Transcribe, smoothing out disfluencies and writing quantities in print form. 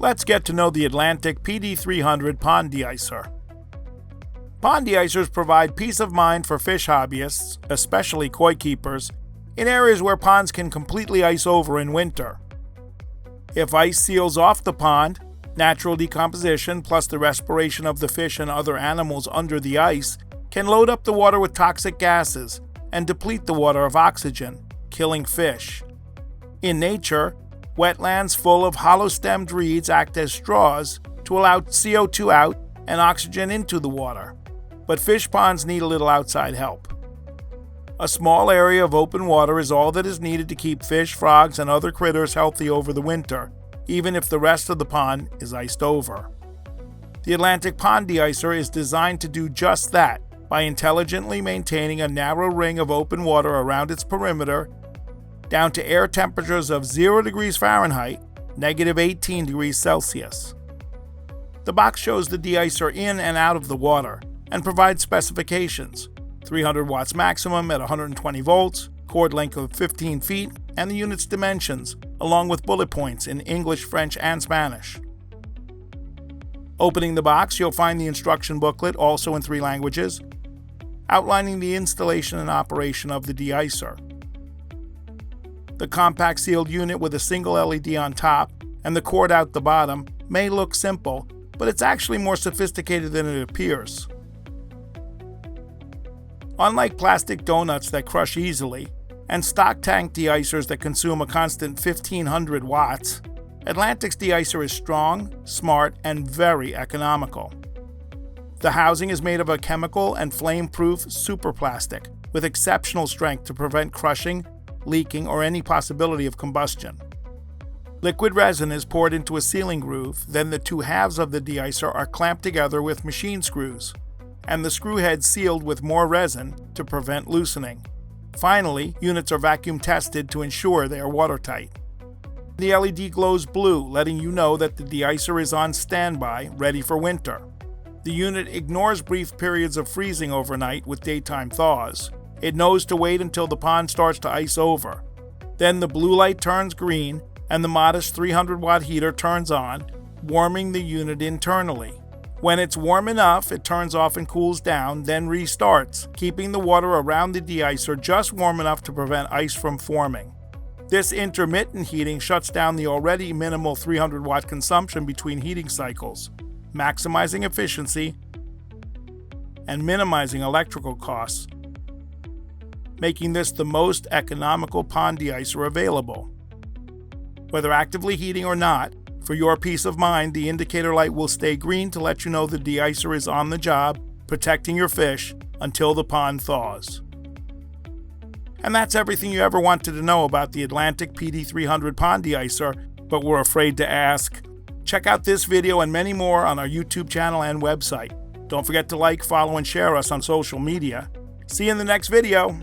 Let's get to know the Atlantic PD300 Pond De-Icer. Pond de-icers provide peace of mind for fish hobbyists, especially koi keepers, in areas where ponds can completely ice over in winter. If ice seals off the pond, natural decomposition plus the respiration of the fish and other animals under the ice can load up the water with toxic gases and deplete the water of oxygen, killing fish. In nature, wetlands full of hollow-stemmed reeds act as straws to allow CO2 out and oxygen into the water, but fish ponds need a little outside help. A small area of open water is all that is needed to keep fish, frogs, and other critters healthy over the winter, even if the rest of the pond is iced over. The Atlantic Pond De-Icer is designed to do just that by intelligently maintaining a narrow ring of open water around its perimeter down to air temperatures of 0 degrees Fahrenheit, -18 degrees Celsius. The box shows the de-icer in and out of the water and provides specifications: 300 watts maximum at 120 volts, cord length of 15 feet, and the unit's dimensions, along with bullet points in English, French, and Spanish. Opening the box, you'll find the instruction booklet, also in 3 languages, outlining the installation and operation of the de-icer. The compact sealed unit with a single LED on top and the cord out the bottom may look simple, but it's actually more sophisticated than it appears. Unlike plastic donuts that crush easily, and stock tank de-icers that consume a constant 1500 watts, Atlantic's de-icer is strong, smart, and very economical. The housing is made of a chemical and flame-proof superplastic with exceptional strength to prevent crushing, leaking, or any possibility of combustion. Liquid resin is poured into a sealing groove, then the 2 halves of the de-icer are clamped together with machine screws, and the screw head sealed with more resin to prevent loosening. Finally, units are vacuum tested to ensure they are watertight. The LED glows blue, letting you know that the de-icer is on standby, ready for winter. The unit ignores brief periods of freezing overnight with daytime thaws. It knows to wait until the pond starts to ice over. Then the blue light turns green, and the modest 300-watt heater turns on, warming the unit internally. When it's warm enough, it turns off and cools down, then restarts, keeping the water around the de-icer just warm enough to prevent ice from forming. This intermittent heating shuts down the already minimal 300-watt consumption between heating cycles, maximizing efficiency and minimizing electrical costs, making this the most economical pond de-icer available. Whether actively heating or not, for your peace of mind, the indicator light will stay green to let you know the de-icer is on the job, protecting your fish until the pond thaws. And that's everything you ever wanted to know about the Atlantic PD300 Pond De-Icer, but were afraid to ask. Check out this video and many more on our YouTube channel and website. Don't forget to like, follow, and share us on social media. See you in the next video.